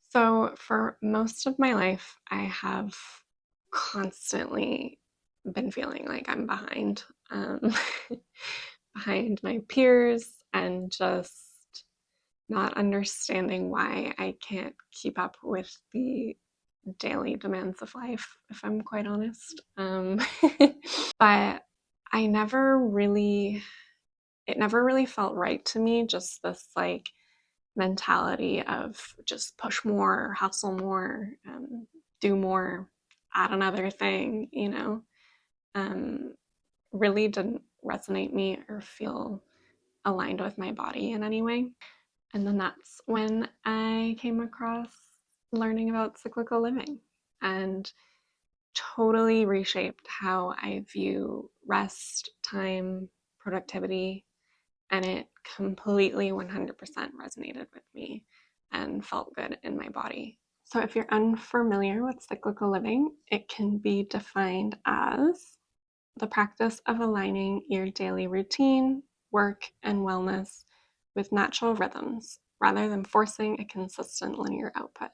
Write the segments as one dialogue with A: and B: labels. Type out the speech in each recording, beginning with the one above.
A: So, for most of my life, I have constantly been feeling like I'm behind, um, behind my peers, and just not understanding why I can't keep up with the daily demands of life, if I'm quite honest. But I never really, it never really felt right to me, just this like mentality of just push more, hustle more, do more, add another thing, um, really didn't resonate me or feel aligned with my body in any way. And then that's when I came across learning about cyclical living and totally reshaped how I view rest, time, productivity, and it completely 100% resonated with me and felt good in my body. So, if you're unfamiliar with cyclical living, it can be defined as the practice of aligning your daily routine, work, and wellness with natural rhythms rather than forcing a consistent linear output.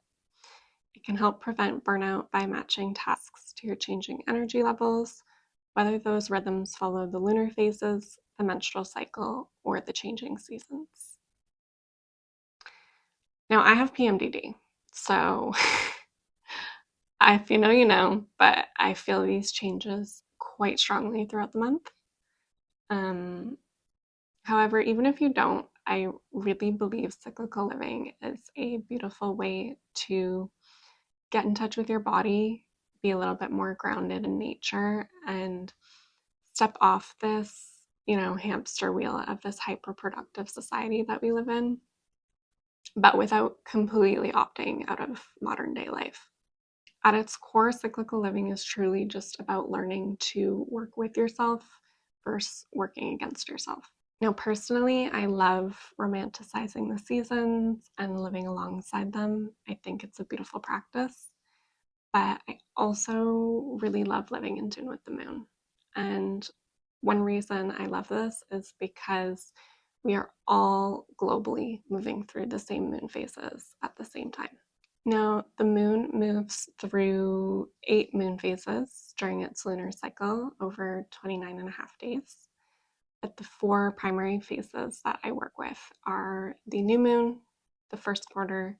A: It can help prevent burnout by matching tasks to your changing energy levels, whether those rhythms follow the lunar phases, the menstrual cycle, or the changing seasons. Now, I have PMDD, so if you know, you know, but I feel these changes quite strongly throughout the month. Um, However, even if you don't, I really believe cyclical living is a beautiful way to get in touch with your body, be a little bit more grounded in nature, and step off this, hamster wheel of this hyper productive society that we live in, but without completely opting out of modern day life. At its core, cyclical living is truly just about learning to work with yourself versus working against yourself. Now, personally, I love romanticizing the seasons and living alongside them. I think it's a beautiful practice, but I also really love living in tune with the moon. And one reason I love this is because we are all globally moving through the same moon phases at the same time. Now, the moon moves through 8 moon phases during its lunar cycle over 29 and a half days. But the 4 primary phases that I work with are the new moon, the first quarter,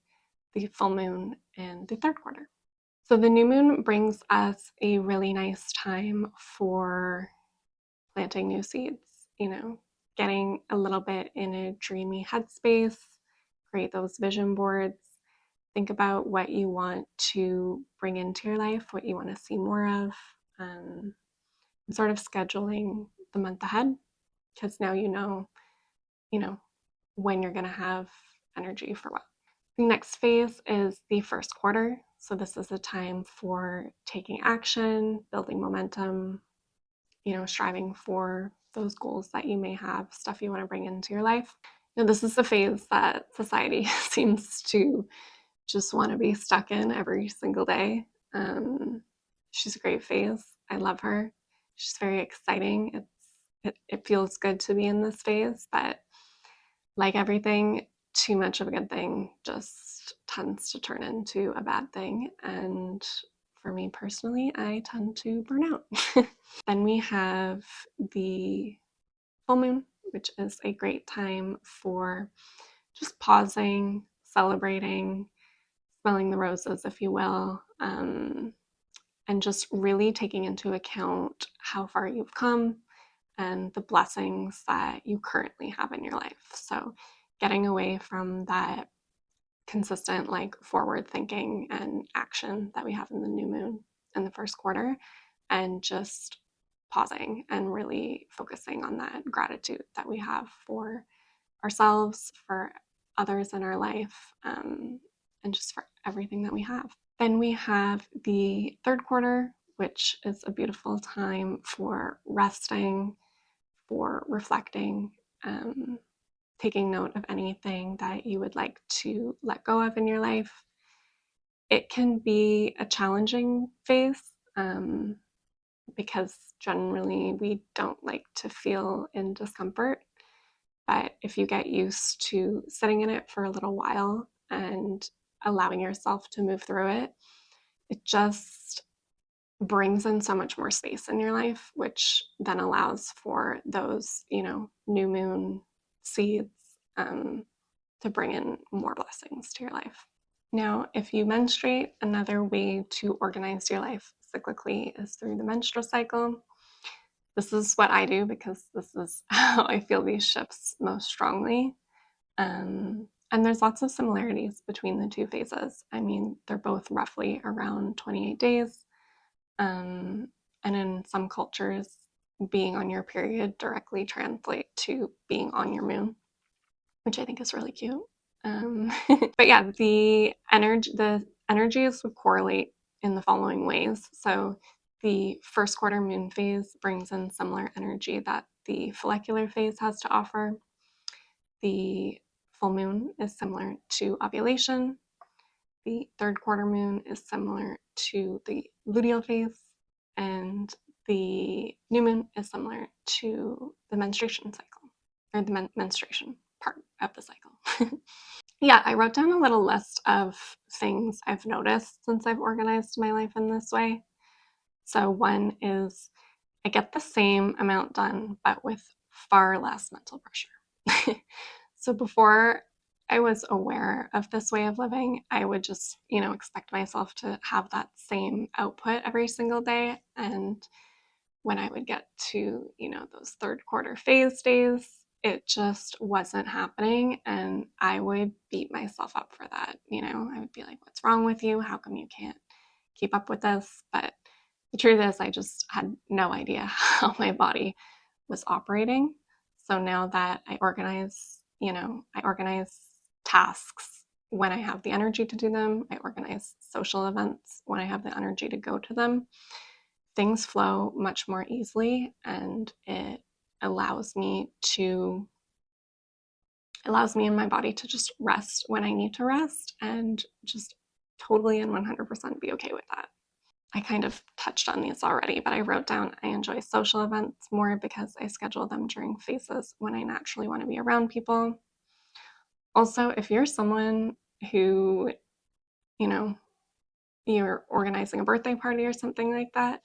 A: the full moon, and the third quarter. So the new moon brings us a really nice time for planting new seeds, getting a little bit in a dreamy headspace, create those vision boards, think about what you want to bring into your life, what you want to see more of, and sort of scheduling the month ahead because now you know, when you're going to have energy for what. The next phase is the first quarter. So this is a time for taking action, building momentum, striving for those goals that you may have, stuff you want to bring into your life. This is the phase that society seems to just want to be stuck in every single day. She's a great phase. I love her. She's very exciting. It feels good to be in this phase, but like everything, too much of a good thing just tends to turn into a bad thing. And for me personally, I tend to burn out. Then we have the full moon, which is a great time for just pausing, celebrating, smelling the roses, if you will, and just really taking into account how far you've come and the blessings that you currently have in your life. So, getting away from that consistent, like forward thinking and action that we have in the new moon in the first quarter, and just pausing and really focusing on that gratitude that we have for ourselves, for others in our life, and just for everything that we have. Then we have the third quarter, which is a beautiful time for resting, for reflecting, taking note of anything that you would like to let go of in your life. It can be a challenging phase because generally we don't like to feel in discomfort. But if you get used to sitting in it for a little while and allowing yourself to move through it, it just brings in so much more space in your life, which then allows for those, new moon seeds to bring in more blessings to your life. Now, if you menstruate, another way to organize your life cyclically is through the menstrual cycle. This is what I do because this is how I feel these shifts most strongly. And there's lots of similarities between the two phases. I mean, they're both roughly around 28 days. And in some cultures, being on your period directly translate to being on your moon, which I think is really cute. But yeah, the energies would correlate in the following ways. So the first quarter moon phase brings in similar energy that the follicular phase has to offer. The full moon is similar to ovulation. The third quarter moon is similar to the luteal phase, and the new moon is similar to the menstruation cycle, or the menstruation part of the cycle. Yeah, I wrote down a little list of things I've noticed since I've organized my life in this way. So one is I get the same amount done, but with far less mental pressure. So before I was aware of this way of living, I would just, expect myself to have that same output every single day. And when I would get to, those third quarter phase days, it just wasn't happening. And I would beat myself up for that. I would be like, what's wrong with you? How come you can't keep up with this? But the truth is, I just had no idea how my body was operating. So now that I organize tasks when I have the energy to do them, I organize social events when I have the energy to go to them. Things flow much more easily, and it allows me and my body to just rest when I need to rest, and just totally and 100% be okay with that. I kind of touched on these already, but I wrote down I enjoy social events more because I schedule them during phases when I naturally want to be around people. Also, if you're someone who, you're organizing a birthday party or something like that,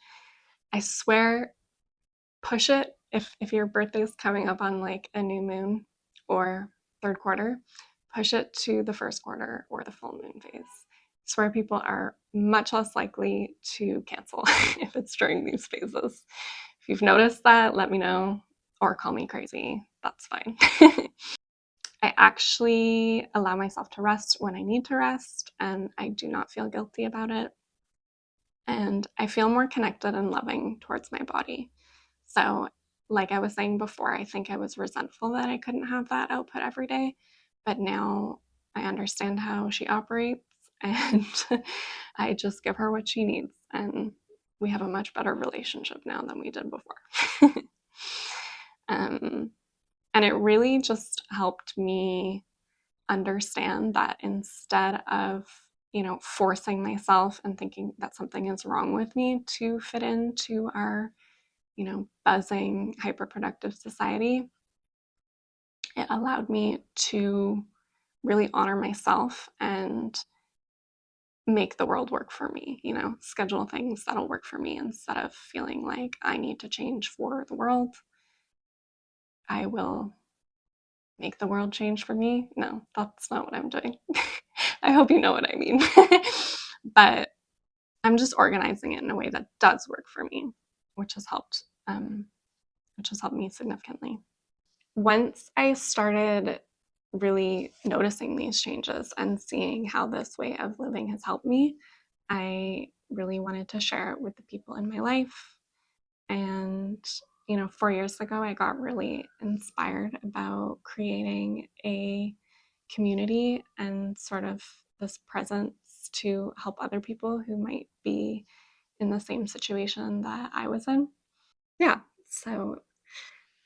A: I swear, push it. If your birthday is coming up on like a new moon or third quarter, push it to the first quarter or the full moon phase. I swear people are much less likely to cancel if it's during these phases. If you've noticed that, let me know or call me crazy. That's fine. I actually allow myself to rest when I need to rest, and I do not feel guilty about it. And I feel more connected and loving towards my body. So, like I was saying before, I think I was resentful that I couldn't have that output every day, but now I understand how she operates, and I just give her what she needs, and we have a much better relationship now than we did before. And it really just helped me understand that instead of, forcing myself and thinking that something is wrong with me to fit into our, buzzing, hyperproductive society, it allowed me to really honor myself and make the world work for me, schedule things that'll work for me instead of feeling like I need to change for the world. I will make the world change for me. No, that's not what I'm doing. I hope you know what I mean. But I'm just organizing it in a way that does work for me, which has helped me significantly. Once I started really noticing these changes and seeing how this way of living has helped me, I really wanted to share it with the people in my life. And 4 years ago, I got really inspired about creating a community and sort of this presence to help other people who might be in the same situation that I was in. Yeah, so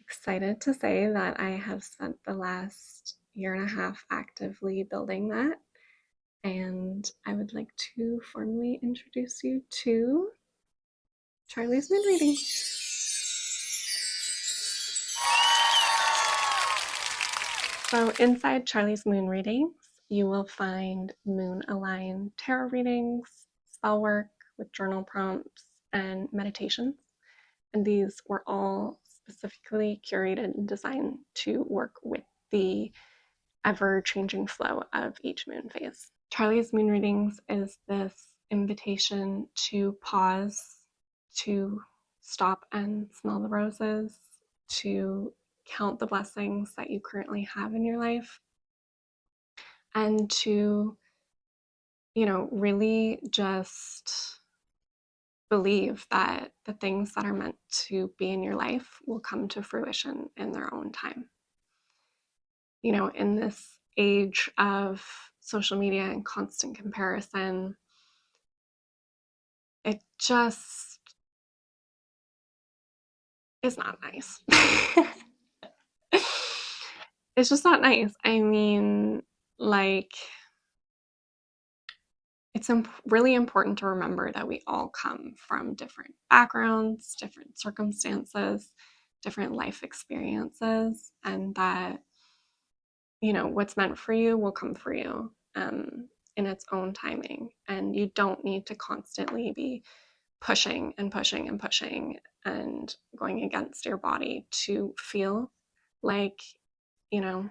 A: excited to say that I have spent the last year and a half actively building that. And I would like to formally introduce you to Charlie's Moon Reading. So inside Charlie's Moon Readings, you will find moon aligned tarot readings, spell work with journal prompts, and meditations. And these were all specifically curated and designed to work with the ever changing flow of each moon phase. Charlie's Moon Readings is this invitation to pause, to stop and smell the roses, to count the blessings that you currently have in your life, and to, really just believe that the things that are meant to be in your life will come to fruition in their own time. In this age of social media and constant comparison, it just is not nice. It's just not nice. I mean, like, it's really important to remember that we all come from different backgrounds, different circumstances, different life experiences, and that, what's meant for you will come for you in its own timing. And you don't need to constantly be pushing and pushing and pushing and going against your body to feel like, you know,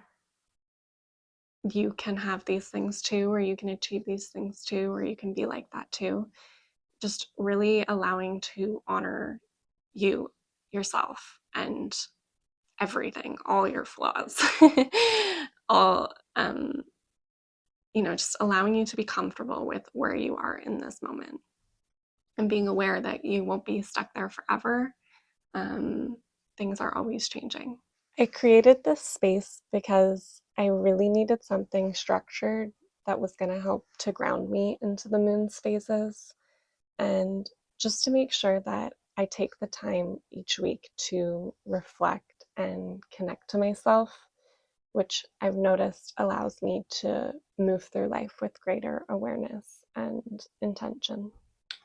A: you can have these things too, or you can achieve these things too, or you can be like that too. Just really allowing to honor you, yourself, and everything, all your flaws, all, just allowing you to be comfortable with where you are in this moment and being aware that you won't be stuck there forever. Um, Things are always changing. I created this space because I really needed something structured that was going to help to ground me into the moon's phases, and just to make sure that I take the time each week to reflect and connect to myself, which I've noticed allows me to move through life with greater awareness and intention.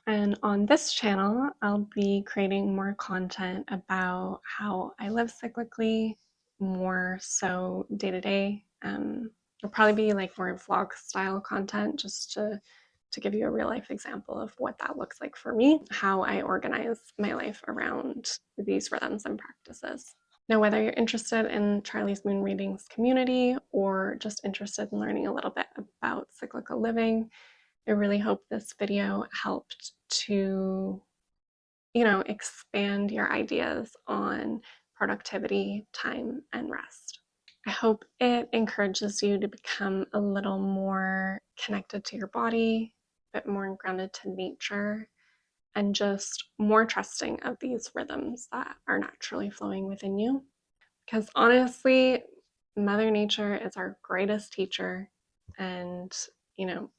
A: And on this channel, I'll be creating more content about how I live cyclically, more so day to day. It'll probably be like more vlog style content, just to give you a real life example of what that looks like for me, how I organize my life around these rhythms and practices. Now, whether you're interested in Charlie's Moon Readings community or just interested in learning a little bit about cyclical living, I really hope this video helped to, expand your ideas on productivity, time, and rest. I hope it encourages you to become a little more connected to your body, a bit more grounded to nature, and just more trusting of these rhythms that are naturally flowing within you. Because honestly, Mother Nature is our greatest teacher, and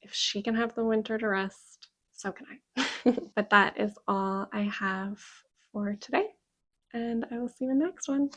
A: if she can have the winter to rest, so can I. But that is all I have for today, and I will see you in the next one.